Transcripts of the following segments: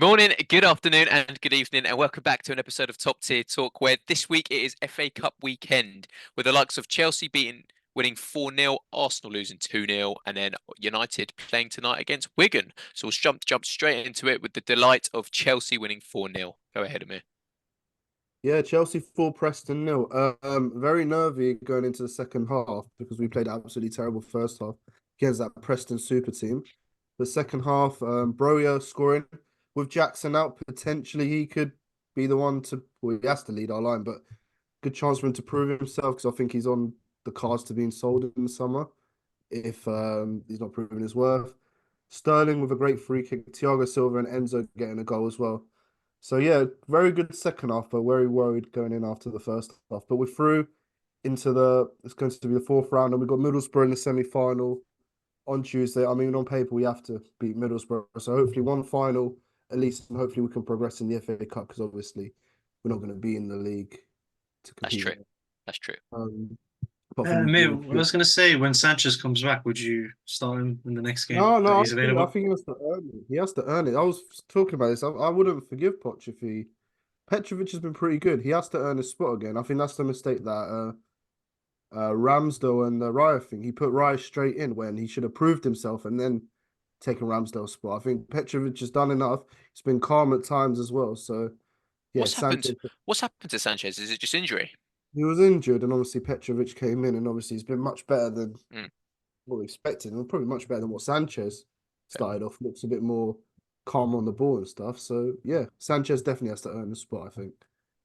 Morning, good afternoon, and good evening, and welcome back to an episode of Top Tier Talk, where this week it is FA Cup weekend, with the likes of Chelsea winning 4-0, Arsenal losing 2-0, and then United playing tonight against Wigan. So we'll jump straight into it with the delight of Chelsea winning 4-0. Go ahead, Amir. Yeah, Chelsea 4, Preston nil. Very nervy going into the second half because we played absolutely terrible first half against that Preston super team. The second half, Broja scoring with Jackson out. Potentially, he could be the one to. Well, he has to lead our line, but good chance for him to prove himself because I think he's on the cards to being sold in the summer if he's not proving his worth. Sterling with a great free kick. Thiago Silva and Enzo getting a goal as well. So yeah, very good second half, but very worried going in after the first half. But we're through into it's going to be the fourth round, and we've got Middlesbrough in the semi-final on Tuesday. I mean, on paper we have to beat Middlesbrough, so hopefully one final at least, and hopefully we can progress in the FA Cup because obviously we're not going to be in the league to That's compete true. with it. That's true. But I think we Mate, do I good. was going to say, when Sanchez comes back, would you start him in the next game No, that no, he's I available? think he has to earn it. He has to earn it. I was talking about this. I wouldn't forgive Poch if he Petrovic has been pretty good. He has to earn his spot again. I think that's the mistake that Ramsdale and Raya thing. He put Raya straight in when he should have proved himself and then taken Ramsdale's spot. I think Petrovic has done enough. He's been calm at times as well. So yeah, What's happened? Sanchez, What's happened to Sanchez? Is it just injury? he was injured, and obviously Petrovic came in, and obviously he's been much better than Mm, what we expected, and probably much better than what Sanchez fair started off. Looks a bit more calm on the ball and stuff. So yeah, Sanchez definitely has to earn the spot, I think.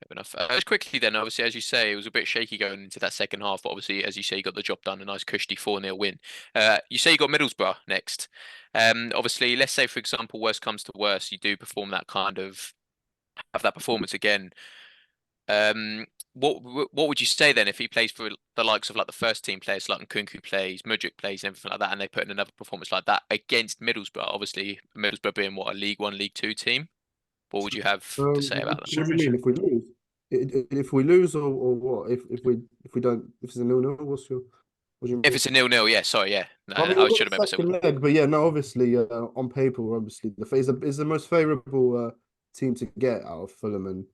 enough. Just quickly then, obviously, as you say, it was a bit shaky going into that second half, but obviously, as you say, you got the job done, a nice cushy 4-0 win. You say you got Middlesbrough next. Obviously, let's say, for example, worst comes to worst, you do perform that kind of have that performance again. What would you say then if he plays for the likes of like the first team players, like Nkunku plays, Mudryk plays, and everything like that, and they put in another performance like that against Middlesbrough? Obviously, Middlesbrough being what, a League One, League Two team. What would you have to say about them? What do you mean Championship. if we lose? If we lose or what? If we don't if it's a nil-nil, what do you If mean? it's a 0-0, yeah, sorry, yeah, no, I mean, we've I got should the have made myself second clear. leg, but yeah, no, obviously, on paper, obviously, is the most favourable team to get out of Fulham and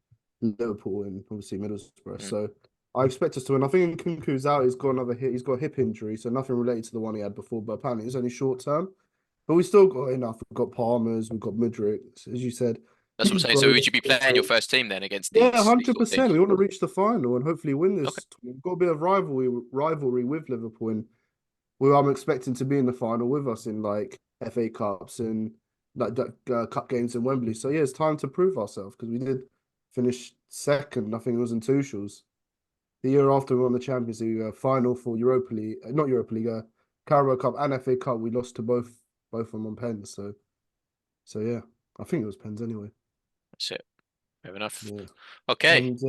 Liverpool and obviously Middlesbrough. Mm. So I expect us to win. I think Nkunku's out. He's got another hit. He's got a hip injury, so nothing related to the one he had before. But apparently, it's only short term. But we still got enough. We've got Palmer's. We've got Mudryk, as you said. That's what I'm saying. So Bro, would you be playing your first team then against yeah, these sort of 100%. teams? We want to reach the final and hopefully win Okay, this. We've got a bit of rivalry with Liverpool, and I'm expecting to be in the final with us in like FA Cups and like cup games in Wembley. So yeah, it's time to prove ourselves because we did finish second. I think it was in Tuchel's. The year after we won the Champions League final for Europa League, not Europa League, Carabao Cup and FA Cup. We lost to both of them on pens. So yeah, I think it was pens anyway. that's it. Fair enough. Yeah, Okay. and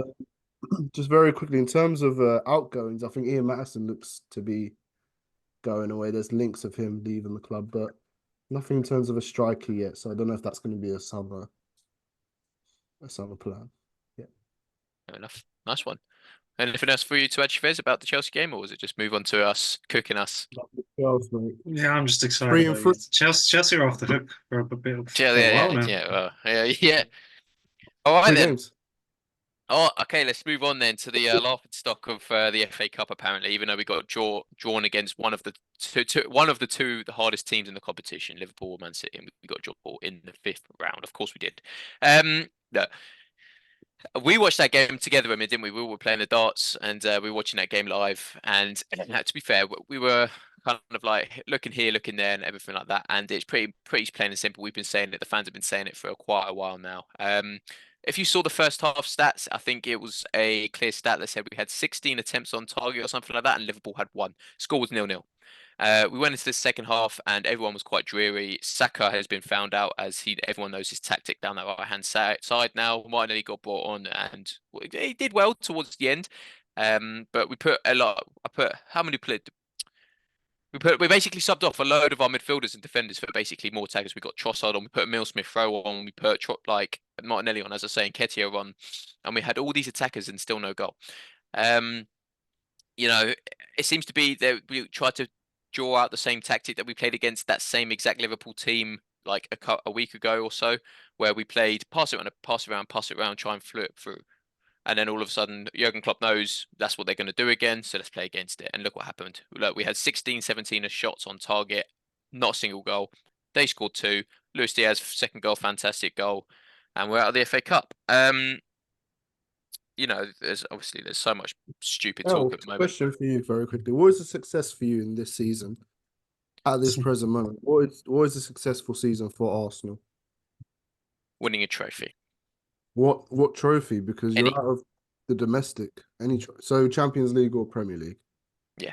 just very quickly in terms of outgoings, I think Ian Maddison looks to be going away. There's links of him leaving the club, but nothing in terms of a striker yet. So I don't know if that's going to be a summer plan. Yeah. Fair enough. Nice one. Anything else for you to add, Chavez, about the Chelsea game, or was it just move on to us cooking us? Wales, mate. Yeah, I'm just excited Three and about three. it. Chelsea are off the hook for a bit of Yeah, for a yeah, while yeah, now. yeah. Yeah. All right Three then. games. Oh, okay. Let's move on then to the laughing stock of the FA Cup. Apparently, even though we got drawn against one of the the hardest teams in the competition, Liverpool or Man City, and we got drawn in the fifth round. Of course, we did. No, we watched that game together, I mean, didn't we? We were playing the darts and we were watching that game live. And to be fair, we were kind of like looking here, looking there, and everything like that. And it's pretty plain and simple. We've been saying it. The fans have been saying it for quite a while now. If you saw the first half stats, I think it was a clear stat that said we had 16 attempts on target or something like that, and Liverpool had one. Score was 0-0. We went into the second half and everyone was quite dreary. Saka has been found out as everyone knows his tactic down that right hand side now. Martinelli got brought on and he did well towards the end. But we put a lot. I put how many played? We basically subbed off a load of our midfielders and defenders for basically more attackers. We got Trossard on, we put Emil Smith Rowe on, we put like Martinelli on, as I say, and Nketiah on, and we had all these attackers and still no goal. Um, you know, it seems to be that we tried to draw out the same tactic that we played against that same exact Liverpool team like a week ago or so, where we played pass it around, pass it around, try and flip through. And then all of a sudden, Jurgen Klopp knows that's what they're going to do again, so let's play against it. And look what happened. Look, we had 16, 17 shots on target, not a single goal. They scored 2. Luis Diaz, second goal, fantastic goal. And we're out of the FA Cup. There's so much stupid talk at the moment. Question for you very quickly. What is a success for you in this season at this present moment? What is a successful season for Arsenal? Winning a trophy. What trophy? Because you're Any. out of the domestic. So Champions League or Premier League? Yeah.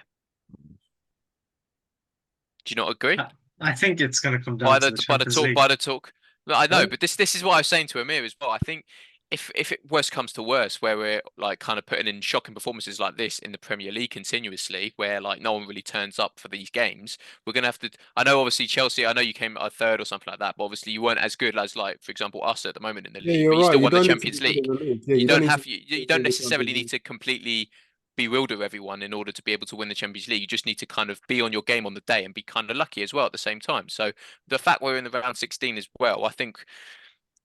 Do you not agree? I think it's going to come down to the Champions League. By the talk. I know, but this is what I was saying to Amir as well. I think if it worst comes to worst, where we're like kind of putting in shocking performances like this in the Premier League continuously, where like no one really turns up for these games, we're gonna have to. I know, obviously Chelsea. I know you came a third or something like that, but obviously you weren't as good as, like, for example, us at the moment in the league. you're But you right. still You won the don't need to Champions be good in League. the league. Yeah, You don't need have to you be don't in the necessarily Champions need League. to completely bewilder everyone in order to be able to win the Champions League. You just need to kind of be on your game on the day and be kind of lucky as well at the same time. So the fact we're in the round 16 as well, I think,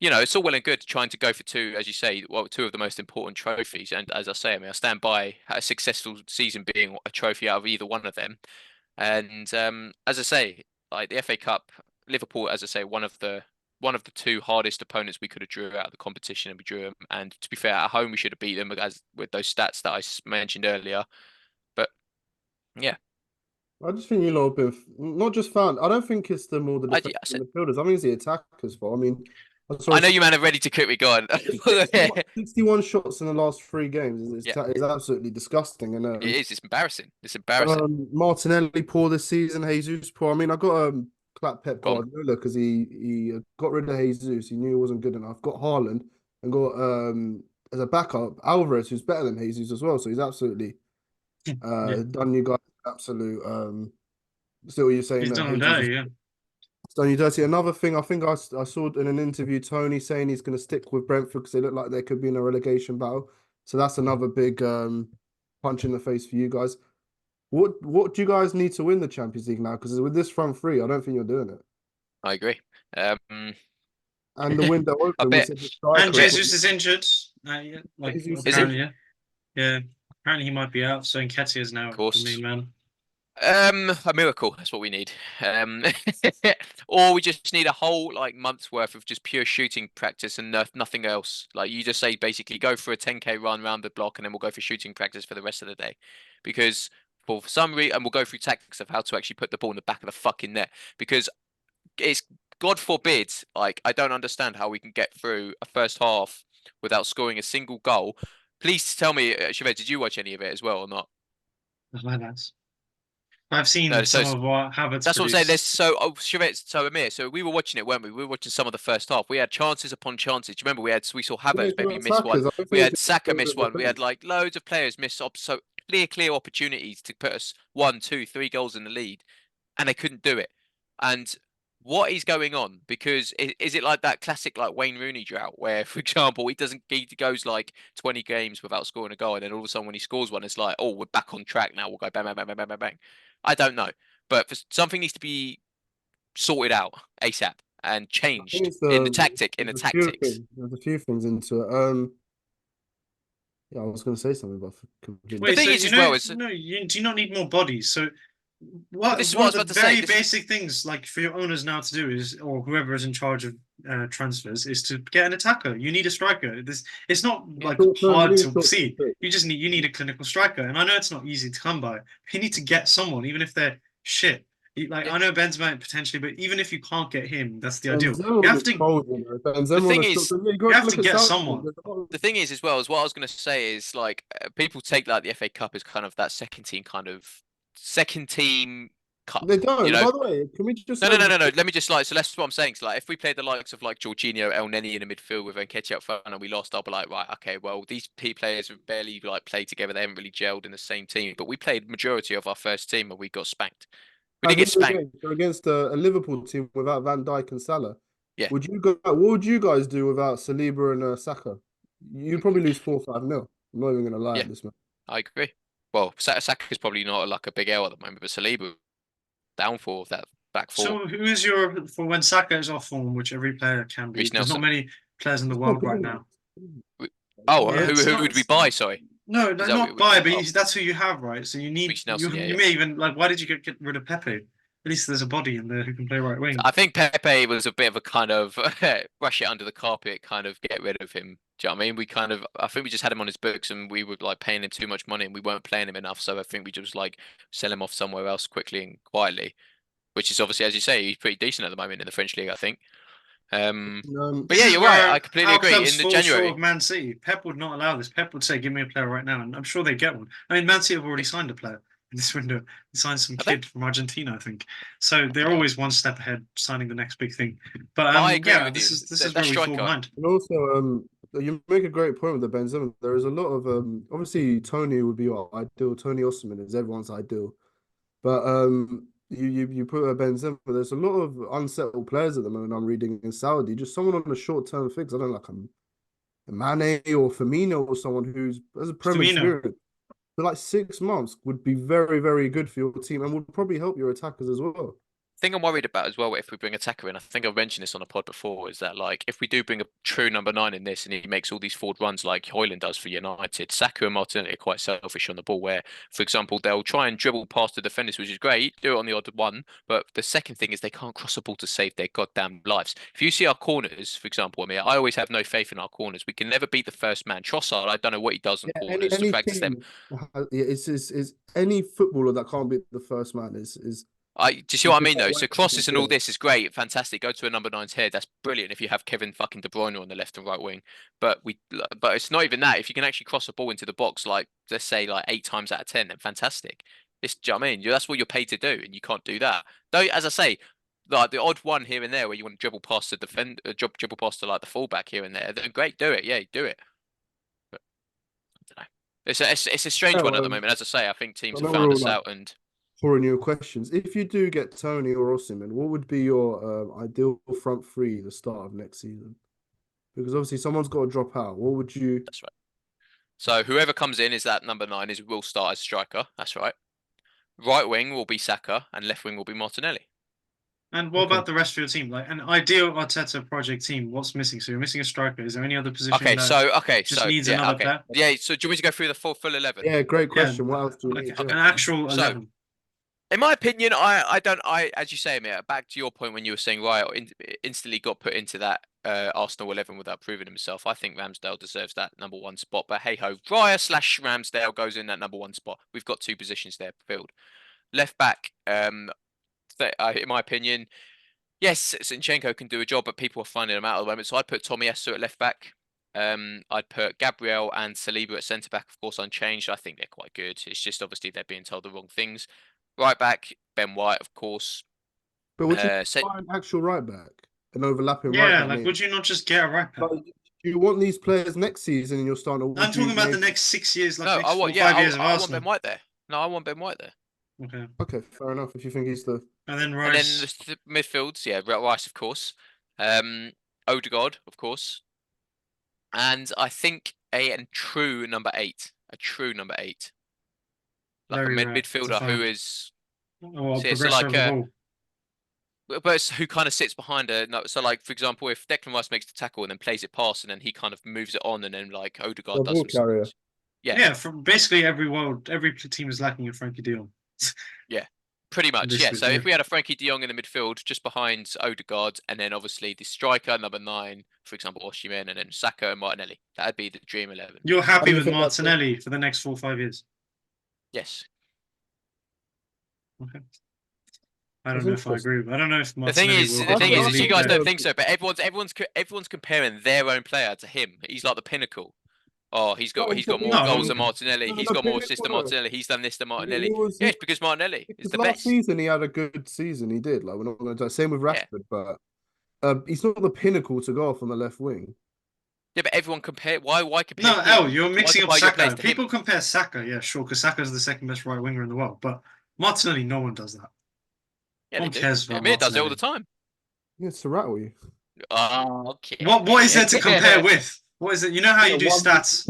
it's all well and good trying to go for 2, as you say, well, 2 of the most important trophies. And as I say, I stand by a successful season being a trophy out of either one of them. And as I say, like the FA Cup, Liverpool, as I say, one of the 2 hardest opponents we could have drew out of the competition, and we drew them. And to be fair, at home we should have beat them, as with those stats that I mentioned earlier. But yeah, I just think you lot have been not just found. I don't think it's the defensive said, midfielders. I think it's the attackers' fault. I mean, I know you man are ready to quit me. Go on. 61 shots in the last 3 games Yeah, is absolutely disgusting. And it is. It's embarrassing. It's embarrassing. Martinelli poor this season. Jesus poor. I mean, I got clap Pep Go on. Guardiola because he got rid of Jesus. He knew he wasn't good enough. Got Haaland and got as a backup Alvarez, who's better than Jesus as well. So he's absolutely done you guys absolute still you're saying He's that done them Jesus dirty, yeah. has done you dirty. Another thing I think I saw in an interview Tony saying he's going to stick with Brentford because they look like they could be in a relegation battle. So that's another big punch in the face for you guys. What do you guys need to win the Champions League now? Because with this front 3, I don't think you're doing it. I agree. And the window I open, we bet. said the striker. And Jesus is injured. Yeah, like Jesus apparently, yeah. Yeah, apparently he might be out. So Nketiah is now Of course. the main man. A miracle. That's what we need. Or we just need a whole month's worth of just pure shooting practice and nothing else. Like you just say, basically go for a 10K run around the block, and then we'll go for shooting practice for the rest of the day, because for some reason, and we'll go through tactics of how to actually put the ball in the back of the fucking net, because it's God forbid. Like I don't understand how we can get through a first half without scoring a single goal. Please tell me, Chavez, did you watch any of it as well or not? I've seen No, some of what Havertz that's what I'm saying. There's produced. so Amir, so we were watching it, weren't we? We were watching some of the first half. We had chances upon chances. Do you remember we saw Havertz maybe miss one. We had Saka miss one. We had loads of players miss so clear opportunities to put us 1, 2, 3 goals in the lead, and they couldn't do it. And what is going on? Because is it like that classic Wayne Rooney drought where, for example, he goes 20 games without scoring a goal, and then all of a sudden when he scores one, it's like, oh, we're back on track now. We'll go bang bang bang bang bang bang bang. I don't know, but something needs to be sorted out ASAP and changed in the tactics. There's a few things into it. Yeah, I was going to say something, but completely. Wait, thing so is, as well, is do you not need more bodies? So this is one what I of was the about to say. very basic things, like for your owners now to do is, or whoever is in charge of transfers, is to get an attacker. You need a striker. It's not hard to see. You need a clinical striker, and I know it's not easy to come by. You need to get someone, even if they're shit. I know Benzema potentially, but even if you can't get him, that's the ideal. You have to. The thing is, you have to get someone. The thing is, as well, as what I was going to say is people take the FA Cup as kind of that second team cup. They don't. You know? By the way, can we just no. Let me just so that's what I'm saying. So if we played the likes of Jorginho, El Neni in the midfield with Nketiah up front and we lost, I'll be like, right, okay, well these players have barely played together. They haven't really gelled in the same team. But we played majority of our first team and we got spanked. We didn't get spanked. Against a Liverpool team without Van Dijk and Salah. Yeah. What would you guys do without Saliba and Saka? You'd probably lose 4-5-0. I'm not even going to lie at this man. I agree. Well, Saka's probably not a big L at the moment, but Saliba downfall of that back four. So who is your for when Saka is off form, which every player can be? Reece There's not Nelson. many players in the It's world not right good. now. Oh, Yeah, it's who not- would we buy? Sorry, No, Is that not what buy, but oh. that's who you have, right? So you need Reece Nelson, you, yeah, you yeah. may even like. Why did you get rid of Pepe? At least there's a body in there who can play right wing. I think Pepe was a bit of a kind of brush it under the carpet, kind of get rid of him. Do you know what I mean? I think we just had him on his books and we were like paying him too much money and we weren't playing him enough. So I think we just like sell him off somewhere else quickly and quietly, which is obviously, as you say, he's pretty decent at the moment in the French league, I think. But This yeah, is you're right. where I completely our agree. clubs In the fall short January, of Man City. Pep would not allow this. Pep would say, "Give me a player right now," and I'm sure they get one. I mean, Man City have already signed a player in this window. They signed some Have they? kid from Argentina, I think. So they're Okay. always one step ahead, signing the next big thing. But I agree yeah, with this you. is this That, is that where we fall striker, behind. And also, you make a great point with the Benzema. There is a lot of obviously Tony would be our ideal. Tony Osman is everyone's ideal, but you put a Benzema. There's a lot of unsettled players at the moment. I'm reading in Saudi, just someone on a short-term fix. I don't know, like a Mane or Firmino or someone who's has a Prem Firmino. experience for like 6 months would be very, very good for your team and would probably help your attackers as well. thing I'm worried about as well, if we bring a Attacker in, I think I've mentioned this on a pod before, is that like if we do bring a true number 9 in this and he makes all these forward runs like Hoyland does for United, Saka and Martinelli are quite selfish on the ball. Where, for example, they'll try and dribble past the defenders, which is great, do it on the odd one. But the second thing is they can't cross a ball to save their goddamn lives. If you see our corners, for example, I mean, I always have no faith in our corners. We can never beat the first man. Trossard, I don't know what he does on Yeah, corners to practice them. it's any footballer that can't beat the first man is Do you see is what I just mean though? that So way crosses and all to this is great, fantastic. Go to a number 9's head. That's brilliant if you have Kevin fucking De Bruyne on the left and right wing. But it's not even that. If you can actually cross a ball into the box, like let's say like 8 times out of 10, then fantastic. Do you know what I mean? That's what you're paid to do, and you can't do that. Though, as I say, like the odd one here and there where you want to dribble past the defend, dribble past to like the fullback here and there, then great, do it. Yeah, do it. But I don't know. It's a strange one at the moment. As I say, I think teams I have know we're found all us like out and. pouring you questions. If you do get Tony or Osimhen, what would be your ideal front three at the start of next season? Because obviously someone's got to drop out. What would you? That's right. So whoever comes in is that number 9 will start as striker. That's right. Right wing will be Saka and left wing will be Martinelli. And what Okay. about the rest of your team? Like an ideal Arteta project team, what's missing? So you're missing a striker. Is there any other position Okay, that just needs yeah, another okay. player? Yeah, so do you want me to go through the full 11? Yeah, great Yeah, question. What else do we like need? an Yeah. actual So- 11. In my opinion, I don't, as you say, Amir, back to your point when you were saying Raya instantly got put into that Arsenal 11 without proving himself. I think Ramsdale deserves that number 1 spot, but hey ho, Raya/Ramsdale goes in that number 1 spot. We've got 2 positions there filled. Left back, in my opinion, yes, Zinchenko can do a job, but people are finding him out at the moment. So I'd put Tomiyasu at left back. I'd put Gabriel and Saliba at centre back, of course, unchanged. I think they're quite good. It's just obviously they're being told the wrong things. Right back, Ben White, of course. But would you Set- find actual right back, an overlapping right Yeah, back? like maybe? would you not just get a right back? But do you want these players next season and you're starting? Or I'm would you talking about the maybe- next 6 years, like no, next I want, 5 yeah, years of I want Arsenal. Ben White there. No, I want Ben White there. Okay, Okay, fair enough. If you think he's the and then And then Rice. the midfields, yeah, Rice, of course. Odegaard, of course. And I think a true number 8. A true number 8. Like Very a rare midfielder to who find. is Or so, yeah, so progressor like of the ball. but it's who kind of sits behind a no, so like for example, if Declan Rice makes the tackle and then plays it past and then he kind of moves it on and then like Odegaard the does ball some carrier. yeah, Yeah, from basically every team is lacking a Frankie de Jong. pretty much. This Yeah. is So if weird. we had a Frankie de Jong in the midfield just behind Odegaard and then obviously the striker number 9, for example, Osimhen and then Saka and Martinelli, that'd be the dream 11. You're How happy do you with think that's it? Martinelli for the next 4 or 5 years? Yes. Okay. I don't That's know if I interesting. agree. I don't know if The thing Martinelli is, will the thing become is, a is you league guys player. don't think so, but everyone's comparing their own player to him. He's like the pinnacle. Oh, he's got more No, goals than Martinelli. no, He's no, got more pinnacle, assists than no. Martinelli. He's done this to He Martinelli. was Yes, because Martinelli is because the last best. season he had a good season. He did. Like we're not going to same with Yeah. Rashford, but he's not the pinnacle to go off on the left wing. Yeah, but everyone compare. Why compare No, him? El, you're Why mixing up compare your players Saka. to him? People compare Saka, yeah, sure, because Saka's the second best right winger in the world. But Martinelli, no one does that. Yeah, No they one do. cares about Amir does it all the Martinelli. time. Yeah, to rattle you. Oh, okay. What is there to compare with? What is it? You know how you do one, stats.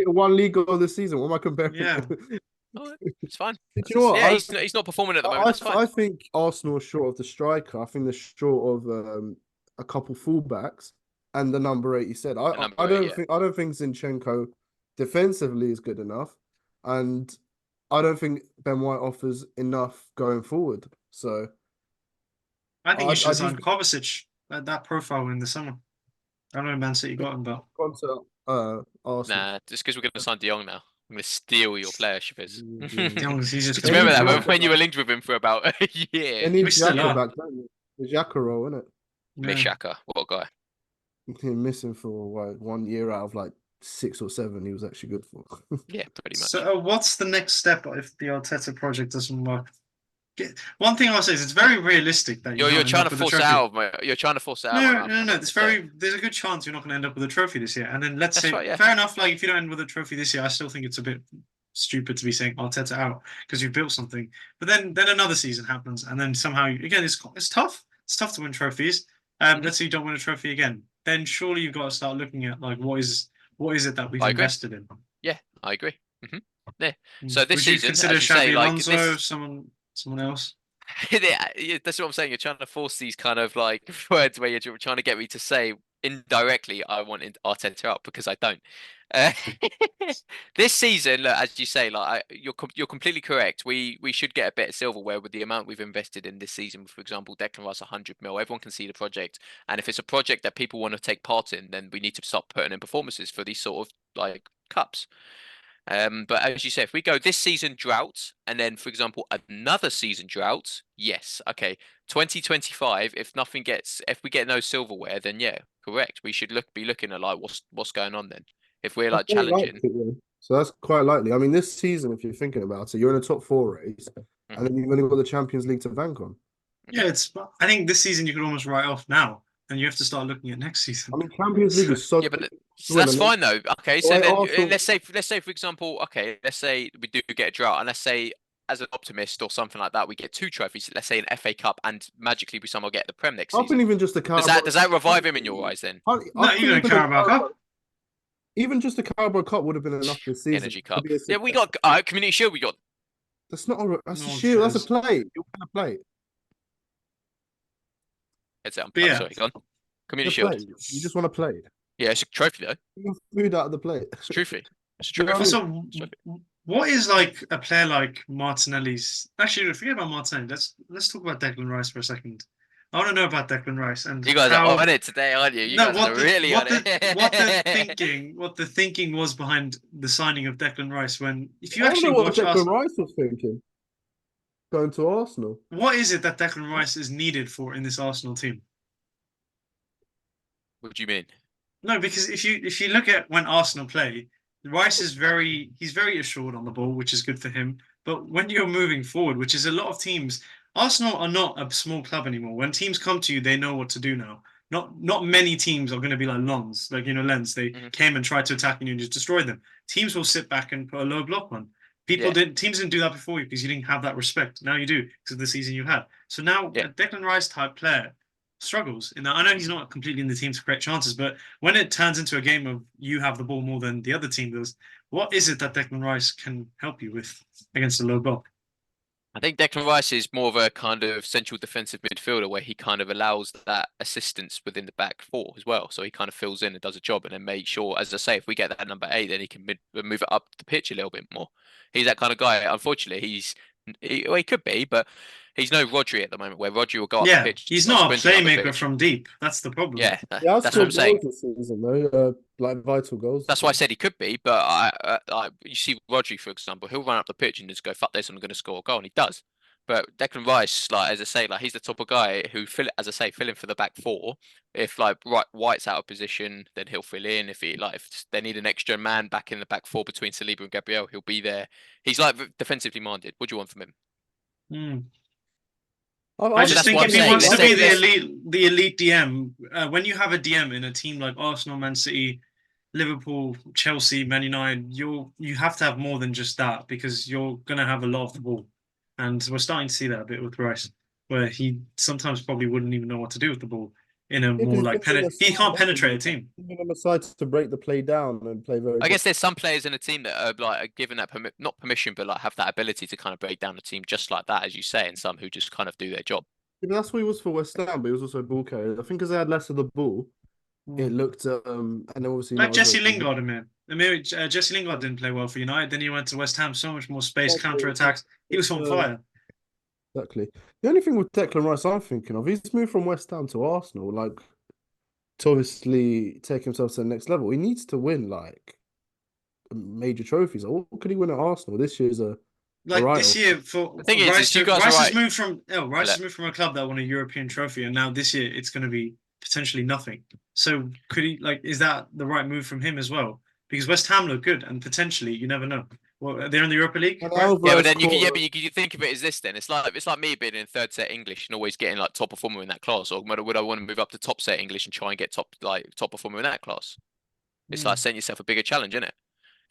One league of the season. What am I comparing? Yeah. All right, it's fine. Do you know what? Yeah, he's not performing at the moment. That's fine. I think Arsenal are short of the striker. I think they're short of a couple fullbacks and the number 8 you said. The number 8, yeah. I don't think Zinchenko defensively is good enough, and I don't think Ben White offers enough going forward. So I think you should I have signed just Kovacic at that profile in the summer. I don't know Man City got him, but gone to Arsenal. Nah, just because we're going to sign De Jong now. I'm going to steal your player, Shippers. He's just Do you remember that Xhaka when you were linked with him for about a year? They need We still Xhaka are. back, don't you? The Xhaka role, isn't it? Miss yeah. Xhaka, what a guy. Him missing for 1 year out of like 6 or 7, he was actually good for. Yeah, pretty much. So what's the next step if the Arteta project doesn't work? One thing I'll say is it's very realistic that You're trying to force it out, mate. You're trying to force it out. No. There's a good chance you're not going to end up with a trophy this year. And then let's say, right, yeah. fair enough. Like if you don't end with a trophy this year, I still think it's a bit stupid to be saying Arteta out because you've built something. But then another season happens, and then somehow again it's tough. It's tough to win trophies. Let's say you don't win a trophy again. Then surely you've got to start looking at like what is it that we've invested in. Yeah, I agree. Yeah. So this Would you season, consider as you say, Xabi like Alonso someone else? Yeah, that's what I'm saying. You're trying to force these kind of like words where you're trying to get me to say indirectly I want Arteta out because I don't. Uh, this season, look, as you say, like you're completely correct. We should get a bit of silverware with the amount we've invested in this season. For example, Declan Rice 100 mil. Everyone can see the project, and if it's a project that people want to take part in, then we need to start putting in performances for these sort of like cups. But as you say, if we go this season drought and then, for example, another season drought, yes, okay, 2025. If we get no silverware, then yeah, correct. We should be looking at like what's going on then. If we're like challenging, so that's quite likely. I mean, this season, if you're thinking about it, you're in a top 4 race, and then you've only got the Champions League to bank on. Yeah, I think this season you could almost write off now, and you have to start looking at next season. I mean, Champions League is so. Yeah, but so that's fine though. Okay, so Well, then also- let's say for example, okay, let's say we do get a drought, and let's say as an optimist or something like that, we get 2 trophies. Let's say an FA Cup, and magically we somehow get the Prem next I think season. even just the Carabao. Does that revive him in your eyes then? Not even a Carabao Cup. Even just the Carabao Cup would have been enough this season. Energy Cup. to be a Yeah, we success. got Community Shield. We got. That's not a. That's No a one shield. That's a cares. plate. You're gonna play. Heads up. But yeah. Sorry, go on. Community It's a Shield. plate. You just want to play. Yeah, it's a trophy though. You food out of the plate. It's a trophy. It's a You know trophy. what I mean? Also, what is like a player like Martinelli's? Actually, forget about Martinelli. Let's talk about Declan Rice for a second. I want to know about Declan Rice and You guys how, are on it today, aren't you? You no, guys are really on it. what the thinking was behind the signing of Declan Rice. When if you I don't actually know what watch Declan Rice was thinking. Going to Arsenal. what is it that Declan Rice is needed for in this Arsenal team? What do you mean? No, because if you look at when Arsenal play, Rice is he's very assured on the ball, which is good for him. But when you're moving forward, which is a lot of teams, Arsenal are not a small club anymore. When teams come to you, they know what to do now. Not many teams are going to be like Lens, like Lens. They came and tried to attack you and just destroy them. Teams will sit back and put a low block on. Teams didn't do that before you because you didn't have that respect. Now you do because of the season you had. So now a Declan Rice type player struggles in that. I know he's not completely in the team to create chances, but when it turns into a game of you have the ball more than the other team does, what is it that Declan Rice can help you with against a low block? I think Declan Rice is more of a kind of central defensive midfielder where he kind of allows that assistance within the back 4 as well. So he kind of fills in and does a job and then make sure, as I say, if we get that number 8, then he can move it up the pitch a little bit more. He's that kind of guy. Unfortunately, he could be, but he's no Rodri at the moment where Rodri will go up the pitch. He's not a playmaker from deep. That's the problem. Yeah, that's what I'm saying. This season, though, like vital goals. That's why I said he could be, but you see Rodri, for example, he'll run up the pitch and just go, fuck this, I'm going to score a goal, and he does. But Declan Rice, like as I say, like he's the type of guy who fill in for the back 4. If like White's out of position, then he'll fill in. If they need an extra man back in the back 4 between Saliba and Gabriel, he'll be there. He's like defensively minded. What do you want from him? I just think if he wants to be the elite DM, when you have a DM in a team like Arsenal, Man City, Liverpool, Chelsea, Man United, you have to have more than just that because you're gonna have a lot of the ball. And we're starting to see that a bit with Rice, where he sometimes probably wouldn't even know what to do with the ball. in a Yeah, more 'cause like he's giving he can't them a penetrate a side, team. giving them a side to break the play down and play very I good. guess there's some players in a team that are like are given that not permission, but like have that ability to kind of break down the team just like that, as you say, and some who just kind of do their job. Yeah, that's what he was for West Ham, but he was also ball carrier. I think because they had less of the ball, it looked and then obviously Like not as Jesse Lingard, Jesse Lingard didn't play well for United. Then he went to West Ham, so much more space, counter attacks. He was on fire. Exactly. The only thing with Declan Rice I'm thinking of, he's moved from West Ham to Arsenal, like to obviously take himself to the next level. He needs to win like major trophies. What could he win at Arsenal? This year's a Like write this off. year for The thing Rice, is you guys are Rice has right. moved from Rice Let- has moved from a club that won a European trophy, and now this year it's going to be potentially nothing. So could he like is that the right move from him as well? Because West Ham look good, and potentially you never know. Well, they're in the Europa League, And right? Yeah, but Alvarez then you can, yeah, caught but you think of it as this then. It's like me being in third set English and always getting like top performer in that class, or would I want to move up to top set English and try and get top performer in that class? It's like setting yourself a bigger challenge, isn't it?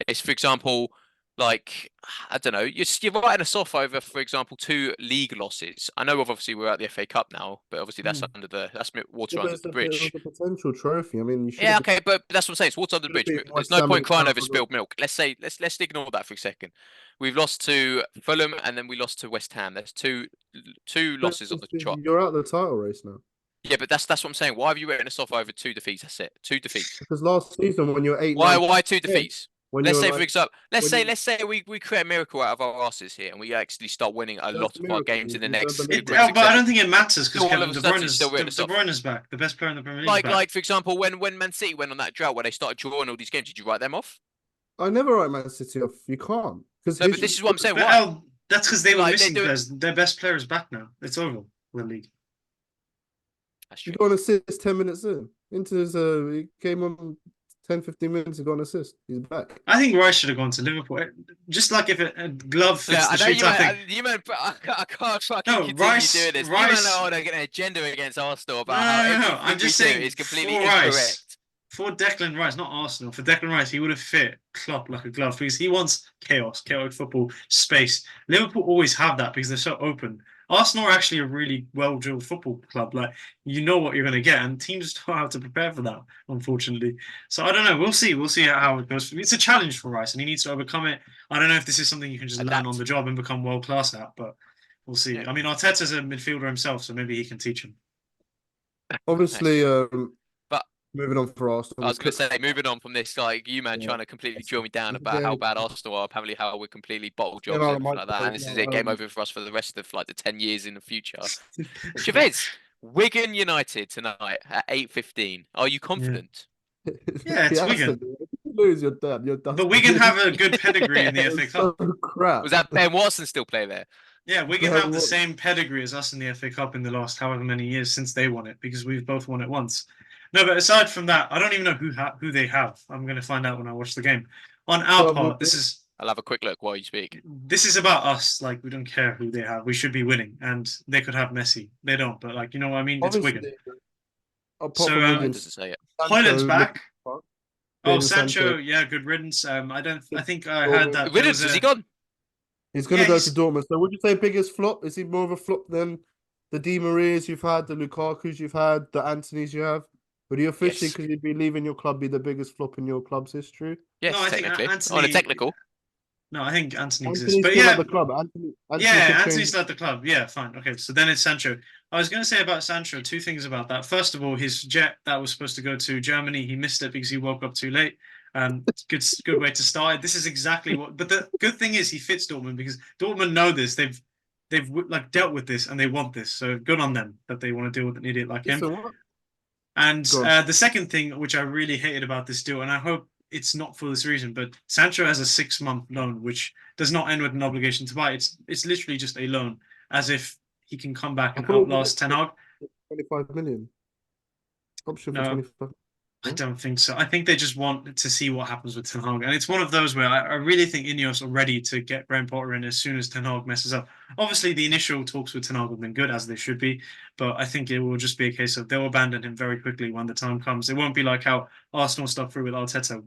It's, for example, like I don't know, you're writing us off over, for example, 2 league losses. I know obviously we're at the FA Cup now, but obviously that's Mm. that's Yeah, water but under the it was bridge. a potential trophy. I mean, you should Yeah, have okay, but that's what I'm saying. It's water under the bridge. beaten There's West no Ham point and crying South over as well. spilled milk. Let's ignore that for a second. We've lost to Fulham and then we lost to West Ham. There's two losses on the trot. You're out of the title race now. Yeah, but that's what I'm saying. Why have you written us off over 2 defeats? That's it. 2 defeats. Because last season when you're 8, Why 9, why two 10, defeats? when Let's you're say, for like example, when you let's say we create a miracle out of our asses here and we actually start winning a that's lot a of our miracle. games in the You don't next believe It, quick it. but I don't succession. think it matters because Still, all of Kevin a De sudden, Bruyne you're is still written us De off. Bruyne is back, the best player in the Premier League. Like for example, when Man City went on that drought where they started drawing all these games, did you write them off? I never write Man City off. You can't because No, but this is what I'm saying. But Why? that's because they were Like, missing do it. players. Their best player is back now. It's over the league. That's you true. got an assist 10 minutes into his he came on 10, 15 minutes and got an assist. He's back. I think Rice should have gone to Liverpool. Just like if a glove fits I the know shoot, I think. you man, but I can't fucking No, continue Rice- doing this. Rice- You man are getting an agenda against Arsenal No, about how no, no, everything I'm just we do saying is completely for Rice. incorrect. For Declan Rice, not Arsenal, for Declan Rice, he would have fit Klopp like a glove because he wants chaos, chaotic football, space. Liverpool always have that because they're so open. Arsenal are actually a really well-drilled football club. Like, you know what you're going to get, and teams don't know how to prepare for that, unfortunately. So I don't know. We'll see. We'll see how it goes. It's a challenge for Rice, and he needs to overcome it. I don't know if this is something you can just learn Adapt. on the job and become world-class at, but we'll see. Yeah. I mean, Arteta's a midfielder himself, so maybe he can teach him. Obviously, But moving on for Arsenal. I was going to say, moving on from this, like you man Yeah. trying to completely drill me down about Yeah. how bad Arsenal are, apparently how we're completely bottle jobs no, and everything Mike, like that, and this is it, no, game over for us for the rest of like the 10 years in the future. Chavez, Wigan United tonight at 8:15. Are you confident? Yeah, it's Wigan. If you lose, you're done. You're done. But Wigan have a good pedigree in the FA It's Cup. so crap. Was that Ben Watson still play there? Yeah, Wigan Yeah, have the what- same pedigree as us in the FA Cup in the last however many years since they won it, because we've both won it once. No, but aside from that, I don't even know who they have. I'm going to find out when I watch the game. On our Well, part, this I'll have a quick look while you speak. is about us. Like, we don't care who they have. We should be winning, and they could have Messi. They don't, but like, you know what I mean? It's Obviously, Wigan. apart So, from It Wigan, doesn't say it. Hoyland's back. Jadon Oh, Sancho, Sancho. yeah, good riddance. I think I Well, heard that there Riddance, was has a- he gone? He's going to Yeah, go he's- to Dortmund. So, would you say biggest flop? Is he more of a flop than the Di Marias you've had, the Lukaku's you've had, the Antonys you have? Would he officially, Yes. because he'd be leaving your club, be the biggest flop in your club's history? Yes, No, I think technically. On a Anthony- technical. No, I think Anthony exists. Anthony's But still yeah, at the club. Anthony yeah, could Anthony's change- still at the club. Yeah, fine. Okay, so then it's Sancho. I was going to say about Sancho, 2 things about that. First of all, his jet that was supposed to go to Germany, he missed it because he woke up too late. Good way to start it. This is exactly what. But the good thing is he fits Dortmund because Dortmund know this. They've like dealt with this and they want this. So good on them that they want to deal with an idiot like him. Listen, what? And Go on. the second thing, which I really hated about this deal, and I hope it's not for this reason, but Sancho has a 6-month loan, which does not end with an obligation to buy. It's literally just a loan, as if he can come back and I thought it was outlast Ten Hag. 25 million. Option for No. 25. I don't think so. I think they just want to see what happens with Ten Hag. And it's one of those where I really think Ineos are ready to get Graham Potter in as soon as Ten Hag messes up. Obviously, the initial talks with Ten Hag have been good, as they should be. But I think it will just be a case of they'll abandon him very quickly when the time comes. It won't be like how Arsenal stuck through with Arteta.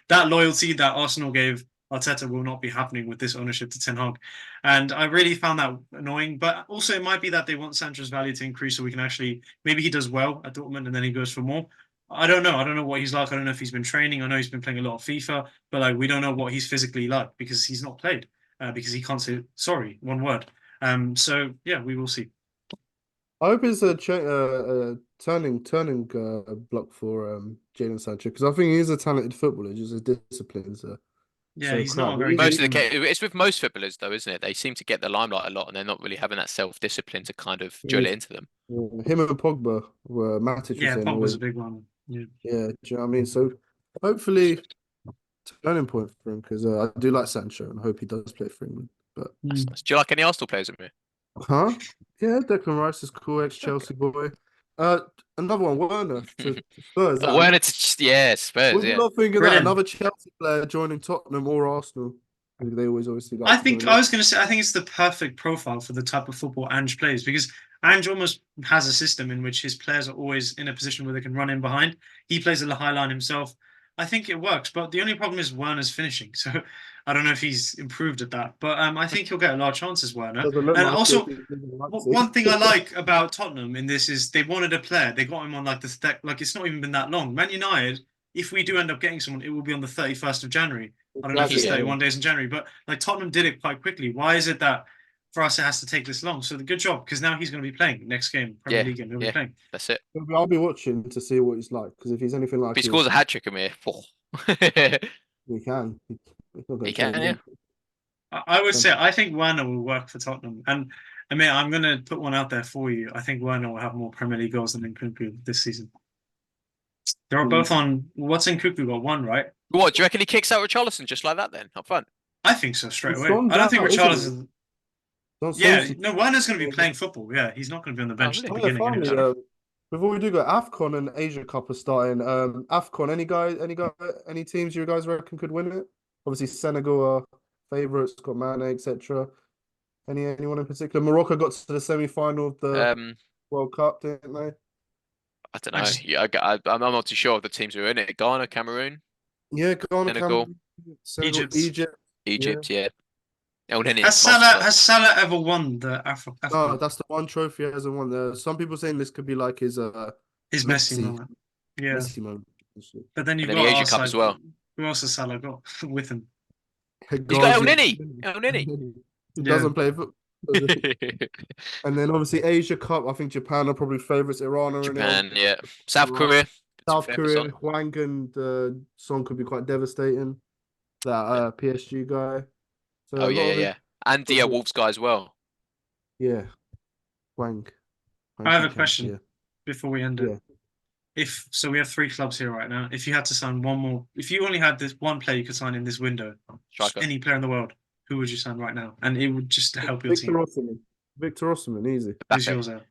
That loyalty that Arsenal gave Arteta will not be happening with this ownership to Ten Hag. And I really found that annoying. But also, it might be that they want Sancho's value to increase so we can actually, maybe he does well at Dortmund and then he goes for more. I don't know. I don't know what he's like. I don't know if he's been training. I know he's been playing a lot of FIFA, but like we don't know what he's physically like because he's not played, because he can't say sorry, one word. So yeah, we will see. I hope it's a turning block for Jadon Sancho because I think he is a talented footballer. Just his disciplines are Yeah, so he's crap. not a very Most good. of the case, it's with most footballers though, isn't it? They seem to get the limelight a lot, and they're not really having that self-discipline to kind of drill it into them. Him and Pogba were Matic was Yeah, saying Pogba's was a big one. Yeah. yeah. Do you know what I mean? So hopefully turning point for him because I do like Sancho and I hope he does play for England. But That's nice. Do you like any Arsenal players with me? huh? Yeah, Declan Rice is cool, ex-Chelsea boy. Another one, Werner to Spurs. Werner to yeah, Spurs, What do you yeah. not think of that? Brilliant. Another Chelsea player joining Tottenham or Arsenal. They always obviously like I to think join I up. was going to say I think it's the perfect profile for the type of football Ange plays because Ange almost has a system in which his players are always in a position where they can run in behind. He plays the high line himself. I think it works, but the only problem is Werner's finishing. So I don't know if he's improved at that, but I think he'll get a lot of chances, Werner. Doesn't look And like also, it. one thing I like about Tottenham in this is they wanted a player. They got him on like like it's not even been that long. Man United, if we do end up getting someone, it will be on the 31st of January. I don't know if it's Yeah. 31 days in January, but like Tottenham did it quite quickly. Why is it that for us it has to take this long? So the good job because now he's going to be playing next game, Premier Yeah, League game. He'll be yeah. playing. That's it. I'll be watching to see what he's like because if he's anything like If he scores a hat trick in me, he can. He's not he going to can, yeah. I would say I think Werner will work for Tottenham, and I mean I'm going to put one out there for you. I think Werner will have more Premier League goals than Nkunku this season. They're both on. What's Nkunku got? One, right? What, do you reckon he kicks out Richarlison just like that then, up front? I think so straight away. Son's I don't think out, isn't he? Richarlison. Son's- Yeah, no, Werner's going to be playing football. Yeah, he's not going to be on the bench at the really? beginning. finally, Anyway. before we do go, AFCON and Asia Cup are starting. AFCON, any teams you guys reckon could win it? Obviously, Senegal are favourites, got Mane, etc. Anyone in particular? Morocco got to the semi-final of the World Cup, didn't they? I don't know. I'm not too sure of the teams who are in it. Ghana, Cameroon, Yeah, Ghana, Senegal, Senegal, Egypt. Egypt, yeah. El Neni, Has Salah ever won the No, AFCON? that's the one trophy he hasn't won. Some people saying this could be like his His Messi moment. Yeah, Messi moment. but then you've And then got the our Asia Cup side. as well. Who else has Salah got with him? He's got El Neni. El Neni. He Yeah. doesn't play football. And then obviously Asia Cup. I think Japan are probably favourites. Iran are Japan, in it. yeah. South Korea. South Fair for Korea, Son. Hwang and Son could be quite devastating. That PSG guy. So Oh, a lot yeah, of it- yeah. And the Wolves guy as well. Yeah, Hwang. I have a Ki-Chan, question yeah. before we end it. Yeah. If so, we have 3 clubs here right now. If you had to sign one more, if you only had this one player you could sign in this window, Striker. any player in the world, who would you sign right now? And it would just help your Victor team. Osimhen. Victor Osimhen, easy. Who's Mbappe. yours out?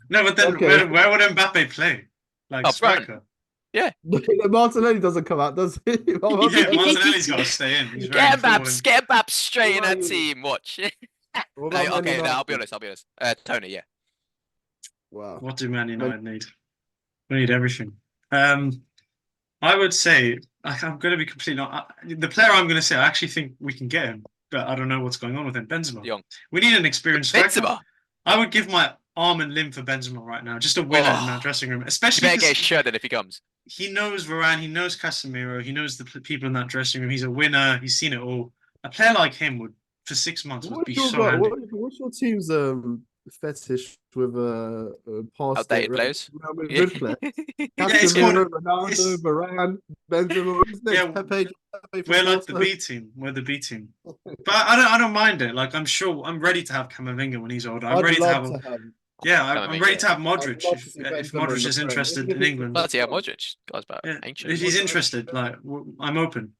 No, but then Okay. where would Mbappe play? Like Up front. striker? Martinelli doesn't come out, does he? Yeah, Martinelli's got to stay in. He's very Get important. Mbappe, get Mbappe straight in What that about you? team. Watch. What No, about Man okay, no, I'll be United? honest. Tony, yeah. Wow. What do Man United need? We need everything. I would say I'm going to be completely not. The player I'm going to say, I actually think we can get him, but I don't know what's going on with him. Benzema. Young. We need an experienced striker. Benzema. I would give my arm and limb for Benzema right now. Just a winner in that dressing room, You especially better get his because shirt then if he comes. he knows Varane, he knows Casemiro, he knows the people in that dressing room. He's a winner. He's seen it all. A player like him would, for 6 months, would be so handy. What's your team's fetish with past Outdated players. Good players. it's Casemiro, called- Ronaldo, it's- Varane, Benzema. What's next? Yeah, Pepe We're like the B team. We're the B team. But I don't mind it. Like I'm sure I'm ready to have Camavinga when he's older. I'm ready to have. Yeah, I'm Camavinga, ready to have I'd Modric love to see if Benzema in Modric the is Prem. interested Even if in it's England. Bloody hell, Modric. Guy's about Yeah, ancient. if he's interested, like I'm open.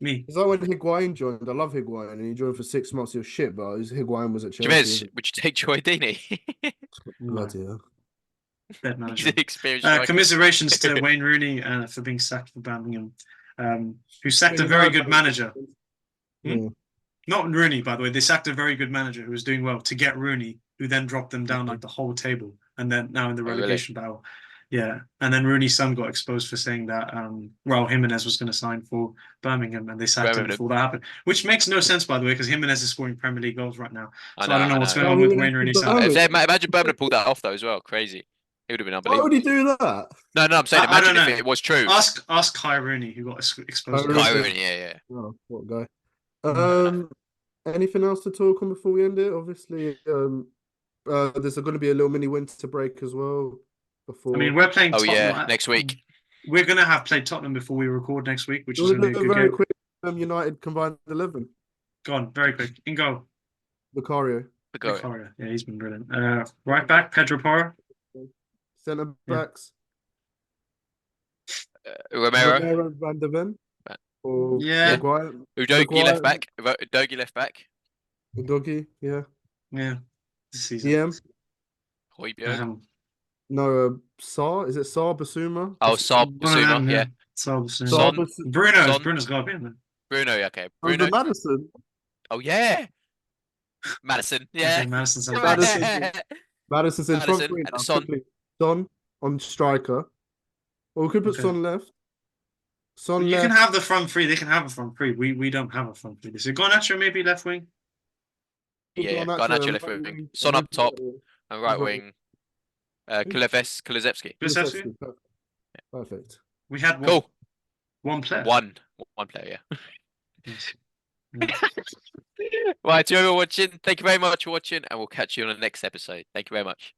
Me. It's like when Higuain joined. I love Higuain, and he joined for 6 months. He was shit, but Higuain was at Chelsea. Jemez, would you take Troy Deeney? Bloody hell. Dead He's manager. an experienced striker. Commiserations to Wayne Rooney for being sacked for Birmingham, who sacked a very good manager. Yeah. Not Rooney, by the way. They sacked a very good manager who was doing well to get Rooney, who then dropped them down like the whole table, and then now in the Oh, really? relegation battle. Yeah, and then Rooney's son got exposed for saying that Raul Jimenez was going to sign for Birmingham, and they sacked him Birmingham. before that happened. Which makes no sense, by the way, because Jimenez is scoring Premier League goals right now. I So I don't know what's know. going on with Wayne Rooney's son. If they, imagine Birmingham pulled that off though as well. Crazy. It would have been Why would unbelievable. he do that? No, I'm saying I imagine don't if know. it was true. Ask Kai Rooney, who got exposed. Kai Kai Rooney. Rooney, yeah. Oh, what a guy. Anything else to talk on before we end it? Obviously, there's going to be a little mini winter break as well. Before I mean, we're playing Oh Tottenham. yeah, next week. We're going to have played Tottenham before we record next week, which is we'll going to be a do good very game. quick. United combined 11. Go on, very quick. In goal. Vicario. Vicario. Yeah, he's been brilliant. Right back, Pedro Porro. Centre backs. Romero. Van der Ven. Right. Or Yeah. Maguire. Udogie left back. Udogie left back. Udogie, yeah. Yeah. This season. DM. Højbjerg. No, Saar. Is it Saar Basuma? Oh, Saab Basuma, yeah. Saar Son. Bruno's Son. Bruno's got to be in there. Bruno, yeah, okay. Oh, Bruno. Madison. Oh yeah. Madison, yeah. Okay, Madison's in Madison's in front three now. Son. Son on striker. Or we could put Son left. Son You left. can have the front three. They can have a front three. We don't have a front three. So Garnacho maybe left wing. Yeah, Garnacho left wing. Son up top and right wing. Kulusevski. Kulusevski? Perfect. We had one player. One player, yeah. Right, to everyone watching, thank you very much for watching, and we'll catch you on the next episode. Thank you very much.